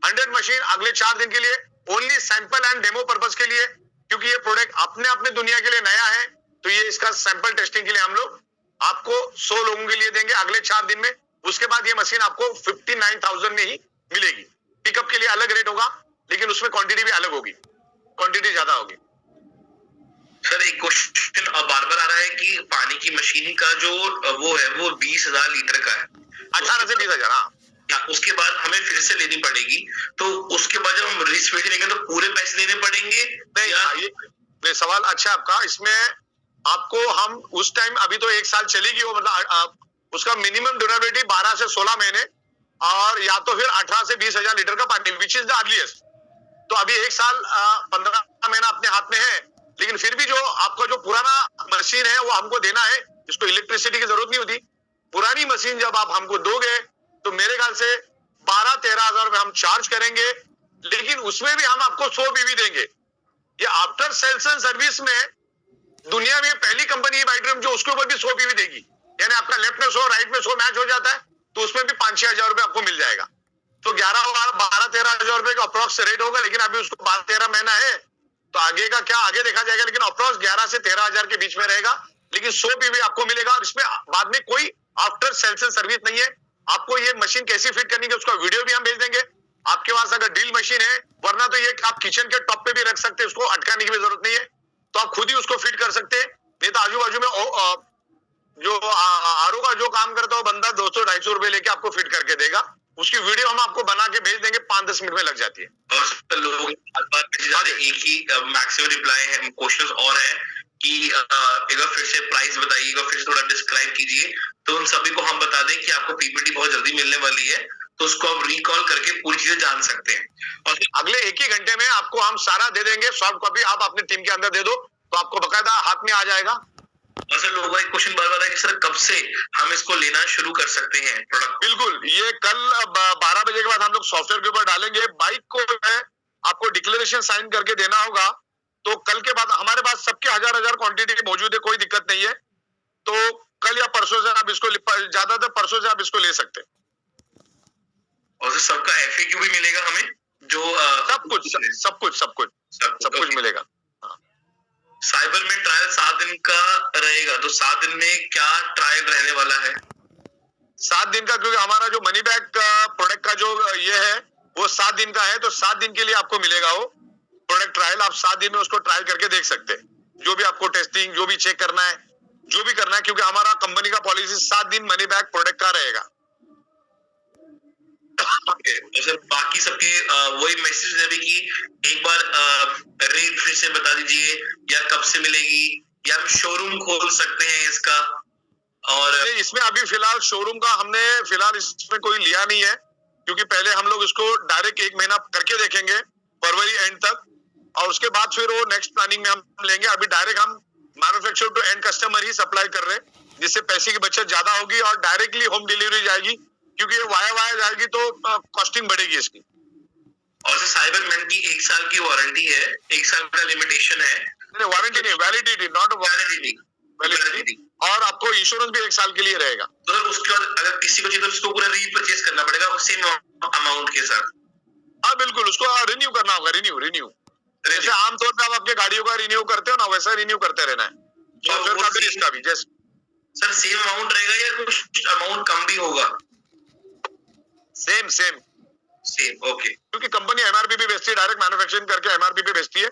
100 मशीन अगले 4 दिन के लिए, only sample and demo purpose के लिए, क्योंकि ये प्रोडक्ट अपने दुनिया के लिए नया है। तो ये इसका सैंपल टेस्टिंग के लिए हम लोग आपको 100 लोगों के लिए देंगे अगले 4 दिन में। उसके बाद ये मशीन आपको 59,000 में ही मिलेगी। पिकअप के लिए अलग रेट होगा, लेकिन उसमें क्वांटिटी भी अलग होगी, क्वांटिटी ज्यादा होगी। सर एक क्वेश्चन अब बार बार आ रहा है कि पानी की मशीन का जो वो है वो 20,000 लीटर का है, 18 से 20,000। हाँ, उसके बाद हमें फिर से लेनी पड़ेगी, तो उसके बाद जब हम रजिस्ट्रेशन लेंगे तो पूरे पैसे देने पड़ेंगे? नहीं, ये सवाल अच्छा है आपका। इसमें आपको हम उस टाइम, अभी तो 1 साल चलेगी वो, मतलब उसका मिनिमम ड्यूरेबिलिटी 12 से 16 महीने, और या तो फिर 18 से 20,000 लीटर का पानी, विच इज द अर्लीस्ट। तो अभी 1 साल 15 महीना अपने हाथ में है, लेकिन फिर भी जो आपका जो पुराना मशीन है वो हमको देना है, इसको इलेक्ट्रिसिटी की जरूरत नहीं होती। पुरानी मशीन जब आप हमको दोगे तो मेरे ख्याल से 12-13 हजार रुपए हम चार्ज करेंगे, लेकिन उसमें भी हम आपको 100 पीवी देंगे। ये आफ्टर सेल्स एंड सर्विस में दुनिया में पहली कंपनी है बाइट्रियम जो उसके ऊपर भी 100 पीवी देगी, यानी आपका लेफ्ट में 100 राइट में 100 मैच हो जाता है, तो उसमें भी 5-6 हजार रुपए आपको मिल जाएगा। तो 12-13 हजार रुपए का अप्रोक्स रेट होगा, लेकिन अभी उसको 12-13 महीना है, तो आगे का क्या आगे देखा जाएगा, लेकिन अप्रोक्स 11 से 13 हजार के बीच में रहेगा, लेकिन 100 पीवी आपको मिलेगा। और इसमें बाद में कोई आफ्टर सेल्स एंड सर्विस नहीं है। आपको ये मशीन कैसी फिट करनी है उसका वीडियो भी हम भेज देंगे। आपके पास अगर ड्रिल मशीन है, वरना तो ये आप किचन के टॉप पे भी रख सकते हैं, उसको अटकाने की भी जरूरत नहीं है, तो आप खुद ही उसको फिट कर सकते हैं। नहीं तो आजू बाजू में जो आरओ का जो काम करता है बंदा 200-250 रुपए लेके आपको फिट करके देगा, उसकी वीडियो हम आपको बना के भेज देंगे, 5-10 मिनट में लग जाती है। और लोग एक ही मैक्सिमम रिप्लाई है, क्वेश्चंस और है कि एक बार फिर से प्राइस बताइए, एक बार फिर से थोड़ा डिस्क्राइब कीजिए, तो उन सभी को हम बता दें कि आपको पीपीटी बहुत जल्दी मिलने वाली है, तो उसको आप रिकॉल करके पूरी चीजें जान सकते हैं। और अगले 1 ही घंटे में आपको हम सारा दे देंगे, सॉफ्ट कॉपी आप अपनी टीम के अंदर दे दो तो आपको बकायदा हाथ में आ जाएगा। और सर लोगों का एक क्वेश्चन बार बार है कि सर कब से हम इसको लेना शुरू कर सकते हैं प्रोडक्ट? बिल्कुल, ये कल 12 बजे के बाद हम लोग सॉफ्टवेयर के ऊपर डालेंगे। बाइक को आपको डिक्लेरेशन साइन करके देना होगा, तो कल के बाद हमारे पास सबके हजार क्वांटिटी मौजूद है, कोई दिक्कत नहीं है। तो कल या परसों से आप इसको, ज्यादातर परसों से आप इसको ले सकते हैं। और सबका FAQ भी मिलेगा हमें, जो सब कुछ मिलेगा। साइबर में ट्रायल 7 दिन का रहेगा, तो 7 दिन में क्या ट्रायल रहने वाला है? 7 दिन का, क्योंकि हमारा जो मनी बैक प्रोडक्ट का जो ये है वो 7 दिन का है, तो 7 दिन के लिए आपको मिलेगा वो प्रोडक्ट ट्रायल। आप 7 दिन में उसको ट्रायल करके देख सकते हैं, जो भी आपको टेस्टिंग, जो भी चेक करना है, जो भी करना है, क्योंकि हमारा कंपनी का पॉलिसी 7 दिन मनी बैक प्रोडक्ट का रहेगा। सर बाकी सबके वही मैसेज है कि एक बार रेट फिर से बता दीजिए, या कब से मिलेगी, या हम शोरूम खोल सकते हैं इसका? और इसमें अभी फिलहाल शोरूम का हमने फिलहाल इसमें कोई लिया नहीं है, क्योंकि पहले हम लोग इसको डायरेक्ट 1 महीना करके देखेंगे फरवरी एंड तक, और उसके बाद फिर वो नेक्स्ट प्लानिंग में हम लेंगे। अभी डायरेक्ट हम मैन्युफैक्चर टू एंड कस्टमर ही सप्लाई कर रहे हैं, जिससे पैसे की बचत ज्यादा होगी और डायरेक्टली होम डिलीवरी जाएगी, क्योंकि ये वाया जाएगी तो कॉस्टिंग बढ़ेगी इसकी। और साइबरमैन की 1 साल की वारंटी है, 1 साल का लिमिटेशन है। वारंटी नहीं, वैलिडिटी, नॉट वैलिडिटी, और आपको इंश्योरेंस भी 1 साल के लिए रहेगा। तो सर उसके बाद अगर किसी को चाहिए तो उसको पूरा रीपरचेज करना पड़ेगा सेम अमाउंट के साथ? हाँ बिल्कुल, उसको रिन्यू करना होगा, रिन्यू जैसे आमतौर पर आप अपने गाड़ियों का रिन्यू करते हो ना, वैसा रिन्यू करते रहना है। सॉफ्टवेयर का भी इसका भी जैसे सर सेम अमाउंट रहेगा या कुछ अमाउंट कम भी होगा? Same okay. क्योंकि कंपनी MRP पे बेचती है, डायरेक्ट मैन्युफैक्चरिंग करके MRP पे बेचती है,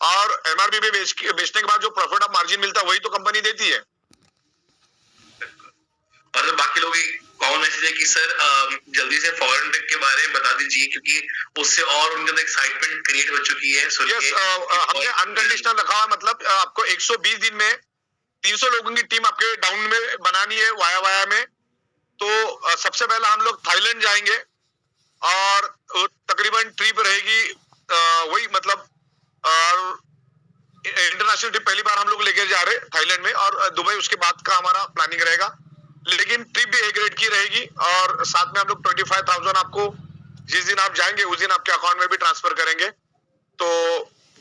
और MRP पे बेचने के बाद जो प्रॉफिट ऑफ मार्जिन मिलता है वही तो कंपनी देती है। और बाकी लोग कौन पूछ रहे कि सर जल्दी से फॉरेन टेक के बारे में बता दीजिए, क्योंकि उससे और उनके अंदर एक्साइटमेंट क्रिएट हो चुकी है। यस, हमने अनकंडीशनल रखा है, मतलब आपको 120 दिन में 300 लोगों की टीम आपके डाउन में बनानी है वाया में। तो सबसे पहला हम लोग थाईलैंड जाएंगे और तकरीबन ट्रिप रहेगी वही, मतलब इंटरनेशनल ट्रिप पहली बार हम लोग लेके जा रहे हैं थाईलैंड में, और दुबई उसके बाद का हमारा प्लानिंग रहेगा। लेकिन ट्रिप भी ए ग्रेड की रहेगी, और साथ में हम लोग 25,000 आपको जिस दिन आप जाएंगे उस दिन आपके अकाउंट में भी ट्रांसफर करेंगे। तो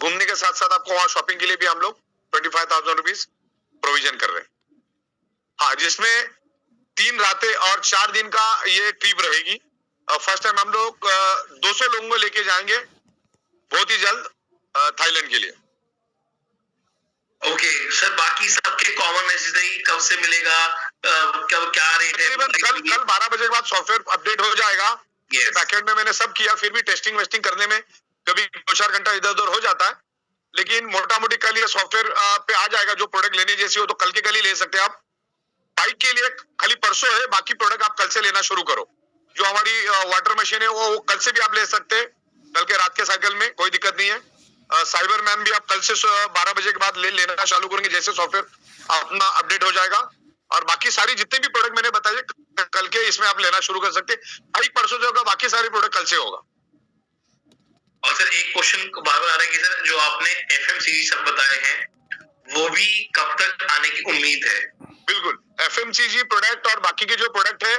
घूमने के साथ साथ आपको वहां शॉपिंग के लिए भी हम लोग 25,000 रुपीज प्रोविजन कर रहे हैं। हाँ, जिसमें 3 रातें और 4 दिन का ये ट्रिप रहेगी। फर्स्ट टाइम हम लोग 200 लोगों को लेके जाएंगे बहुत ही जल्द थाईलैंड के लिए। ओके सर, बाकी सबके कॉमन मैसेज कब से मिलेगा, कब क्या रेट है? कल 12 बजे के बाद सॉफ्टवेयर अपडेट हो जाएगा। बैकएंड में मैंने सब किया, फिर भी टेस्टिंग वेस्टिंग करने में कभी 2-4 घंटा इधर उधर हो जाता है, लेकिन मोटा मोटी कल ये सॉफ्टवेयर पे आ जाएगा। जो प्रोडक्ट लेने जैसी हो तो कल के कल ही ले सकते हैं आप। बाइक के लिए खाली परसों है, बाकी प्रोडक्ट आप कल से लेना शुरू करो। जो हमारी वाटर मशीन है वो कल से भी आप ले सकते हैं, कल के रात के साइकिल में कोई दिक्कत नहीं है। साइबर मैन भी आप कल से 12 बजे के बाद लेना चालू करेंगे जैसे सॉफ्टवेयर अपना अपडेट हो जाएगा। और बाकी सारी जितने भी प्रोडक्ट मैंने बताए कल के इसमें आप लेना शुरू कर सकते हैं। बाइक परसों से होगा, बाकी सारे प्रोडक्ट कल से होगा। और सर एक क्वेश्चन बार बार आ रहा है कि सर जो आपने एफएमसीजी सब बताए हैं वो भी कब तक आने की उम्मीद है? बिल्कुल, एफएमसीजी प्रोडक्ट और बाकी के जो प्रोडक्ट है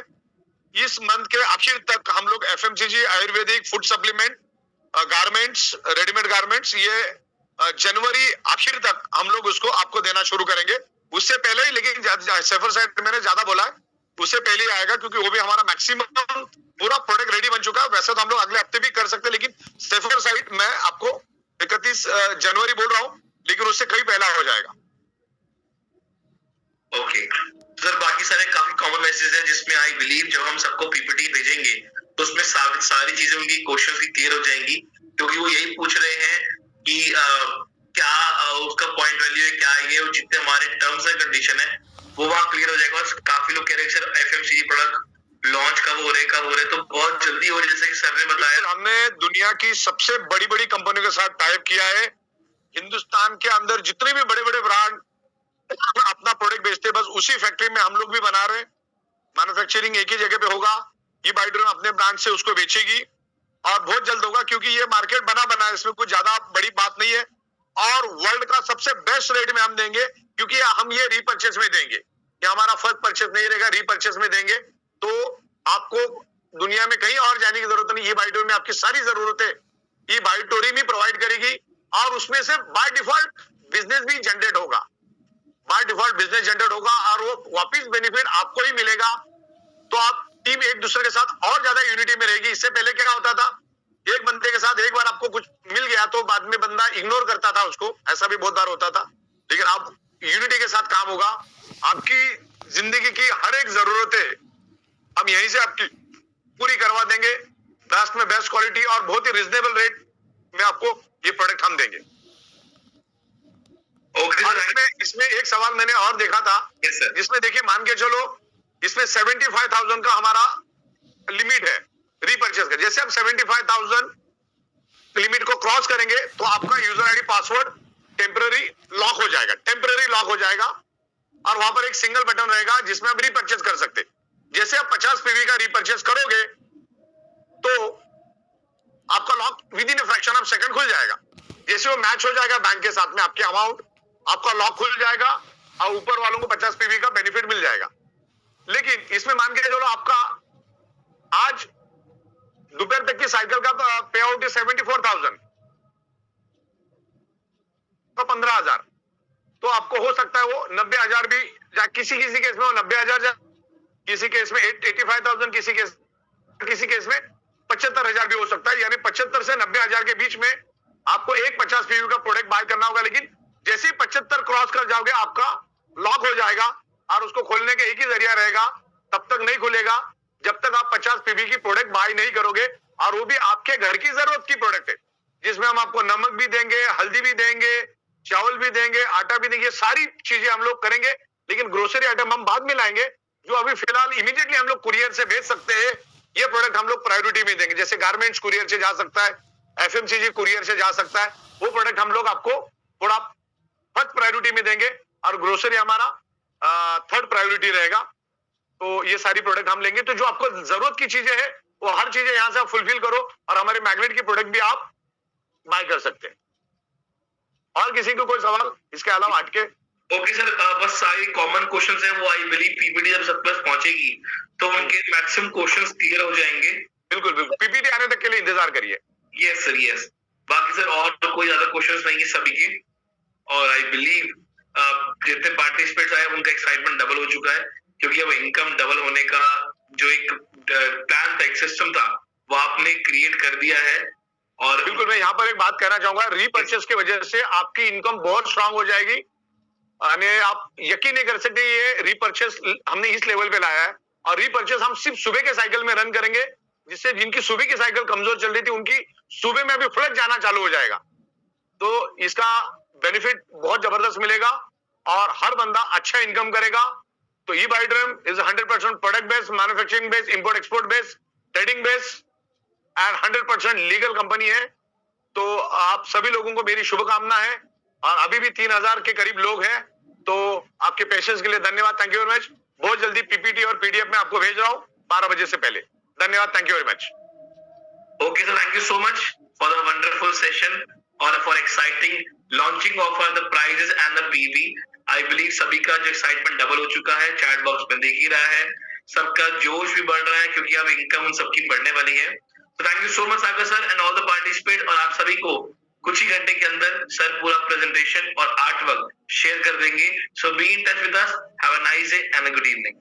इस मंथ के आखिर तक हम लोग FMCG Ayurvedic food supplement, garments, readymade garments, ये जनवरी आखिर तक हम लोग उसको आपको देना शुरू करेंगे। उससे पहले ही, लेकिन सेफर साइड मैंने ज्यादा बोला है, उससे पहले ही आएगा क्योंकि वो भी हमारा मैक्सिमम पूरा प्रोडक्ट रेडी बन चुका है। वैसे तो हम लोग अगले हफ्ते भी कर सकते हैं, लेकिन सेफर साइड मैं आपको 31 जनवरी बोल रहा हूँ, लेकिन उससे कहीं पहला हो जाएगा। ओके सर, बाकी सारे काफी कॉमन मैसेज है जिसमें आई बिलीव जब हम सबको पीपीटी भेजेंगे तो उसमें सारी चीजें उनकी क्वेश्चन की क्लियर हो जाएंगी, क्योंकि वो यही पूछ रहे हैं कि क्या उसका पॉइंट वैल्यू है, क्या ये जितने हमारे टर्म्स एंड कंडीशन है वो वहाँ क्लियर हो जाएगा। और काफी लोग कह रहे हैं सर एफएमसीजी प्रोडक्ट लॉन्च कब हो रहे, तो बहुत जल्दी हो, जैसे कि सर ने बताया। हमने दुनिया की सबसे बड़ी बड़ी कंपनियों के साथ टाइप किया है। हिंदुस्तान के अंदर जितने भी बड़े बड़े ब्रांड अपना प्रोडक्ट बेचते हैं, बस उसी फैक्ट्री में हम लोग भी बना रहे हैं। मैन्युफैक्चरिंग एक ही जगह पे होगा, ये बाइडर अपने ब्रांड से उसको बेचेगी और बहुत जल्द होगा, क्योंकि ये मार्केट बना है, इसमें कुछ ज्यादा बड़ी बात नहीं है। और वर्ल्ड का सबसे बेस्ट रेट में हम देंगे, क्योंकि हम ये रीपर्चेस में देंगे, ये हमारा फर्स्ट परचेस नहीं रहेगा, रीपर्चेस में देंगे। तो आपको दुनिया में कहीं और जाने की जरूरत नहीं, ये बाइडोर में आपकी सारी जरूरतें ये बायोटोरी में प्रोवाइड करेगी, और उसमें से बाय डिफॉल्ट बिजनेस भी जनरेट होगा, बाय डिफॉल्ट बिजनेस जनरेट होगा, और वो वापिस बेनिफिट आपको ही मिलेगा। तो आप टीम एक दूसरे के साथ और ज्यादा यूनिटी में रहेगी। इससे पहले क्या होता था, एक बंदे के साथ एक बार आपको कुछ मिल गया तो बाद में बंदा इग्नोर करता था उसको, ऐसा भी बहुत बार होता था। लेकिन अब यूनिटी के साथ काम होगा, आपकी जिंदगी की हर एक जरूरतें हम यहीं से आपकी पूरी करवा देंगे, बेस्ट में बेस्ट क्वालिटी और बहुत ही रिजनेबल रेट में आपको ये प्रोडक्ट हम देंगे। इसमें एक सवाल मैंने और देखा था, जिसमें देखिए मान के चलो इसमें 75,000 का हमारा लिमिट है रीपर्चेस का। जैसे आप 75,000 लिमिट को क्रॉस करेंगे तो आपका user ID password temporary lock हो जाएगा, और वहां पर एक सिंगल बटन रहेगा जिसमें आप रीपर्चेस कर सकते। जैसे आप 50 पीवी का रीपर्चेस करोगे तो आपका lock with in a fraction of second खुल जाएगा। जैसे वो मैच हो जाएगा बैंक के साथ में आपके अमाउंट, आपका लॉक खुल जाएगा और ऊपर वालों को 50 पीवी का बेनिफिट मिल जाएगा। लेकिन इसमें मान के चलो आपका आज दोपहर तक की साइकिल का पे आउट है 74,000 तो 15,000, तो आपको हो सकता है वो 90,000 भी, किसी केस में वो 90,000, किसी केस में 85,000, किसी केस में 75,000 भी हो सकता है। यानी 75 से 90,000 के बीच में आपको एक 50 पीवी का प्रोडक्ट बाय करना होगा। लेकिन जैसे ही 75 क्रॉस कर जाओगे आपका लॉक हो जाएगा, और उसको खोलने का एक ही जरिया रहेगा, तब तक नहीं खुलेगा जब तक आप 50 पीवी की प्रोडक्ट बाय नहीं करोगे, और वो भी आपके घर की जरूरत की प्रोडक्ट है, जिसमें हम आपको नमक भी देंगे, हल्दी भी देंगे, चावल भी देंगे, आटा भी देंगे, सारी चीजें हम लोग करेंगे। लेकिन ग्रोसरी आइटम हम बाद में लाएंगे, जो अभी फिलहाल इमीडिएटली हम लोग कुरियर से भेज सकते हैं, ये प्रोडक्ट हम लोग प्रायोरिटी में देंगे। जैसे गारमेंट्स कुरियर से जा सकता है, एफएमसीजी कुरियर से जा सकता है, वो प्रोडक्ट हम लोग आपको थोड़ा फर्स्ट प्रायोरिटी में देंगे, और ग्रोसरी हमारा थर्ड प्रायोरिटी रहेगा। तो ये सारी प्रोडक्ट हम लेंगे। तो जो आपको जरूरत की चीजें हैं, वो हर चीजें यहाँ से आप फुलफिल करो, और हमारे मैग्नेट की प्रोडक्ट भी आप बाय कर सकते हैं। और किसी को कोई सवाल इसके अलावा हटके? ओके सर, बस सारी कॉमन क्वेश्चंस हैं, वो आई बिलीव पीपीटी जब सब तक पहुंचेगी तो उनके मैक्सिमम क्वेश्चंस क्लियर हो जाएंगे। बिल्कुल बिल्कुल, पीपीटी आने तक के लिए इंतजार करिए। Yes sir, yes. बाकी सर और तो कोई ज्यादा क्वेश्चंस नहीं है सभी के, और आई बिलीव जितने पार्टिसिपेट्स आए उनका एक्साइटमेंट डबल हो चुका है, क्योंकि अब इनकम डबल होने का जो एक प्लान था, एक सिस्टम था, वो आपने क्रिएट कर दिया है। और बिल्कुल, मैं यहाँ पर एक बात कहना चाहूंगा, रीपर्चेस की वजह से आपकी इनकम बहुत स्ट्रांग हो जाएगी। आप यकीन नहीं कर सकते, ये रीपर्चेस हमने इस लेवल पे लाया है, और रीपर्चेस हम सिर्फ सुबह के साइकिल में रन करेंगे, जिससे जिनकी सुबह की साइकिल कमजोर चल रही थी, उनकी सुबह में अभी फ्लड जाना चालू हो जाएगा। तो इसका बेनिफिट बहुत जबरदस्त मिलेगा, और हर बंदा अच्छा इनकम करेगा। तो ई bye dream is 100% product based, manufacturing based, import export based, trading based and 100% legal company है। तो आप सभी लोगों को मेरी शुभकामना है, और अभी भी 3000 के करीब लोग हैं। तो आपके पेशेंस के लिए धन्यवाद, थैंक यू वेरी मच। बहुत जल्दी पीपीटी और पीडीएफ में आपको भेज रहा हूँ 12 बजे से पहले। धन्यवाद, thank you very much. Okay, so thank you so much for the wonderful session or for exciting launching of the prizes and the PV. I believe सभी का जो एक्साइटमेंट डबल हो चुका है, चैट बॉक्स में देख ही रहा है, सबका जोश भी बढ़ रहा है, क्योंकि अब इनकम उन सबकी बढ़ने वाली है। तो thank you so much Sagar sir and all the participate, और आप सभी को कुछ ही घंटे के अंदर सर पूरा प्रेजेंटेशन और आर्ट वर्क शेयर कर देंगे। So be in touch with us, have a nice day and a good evening.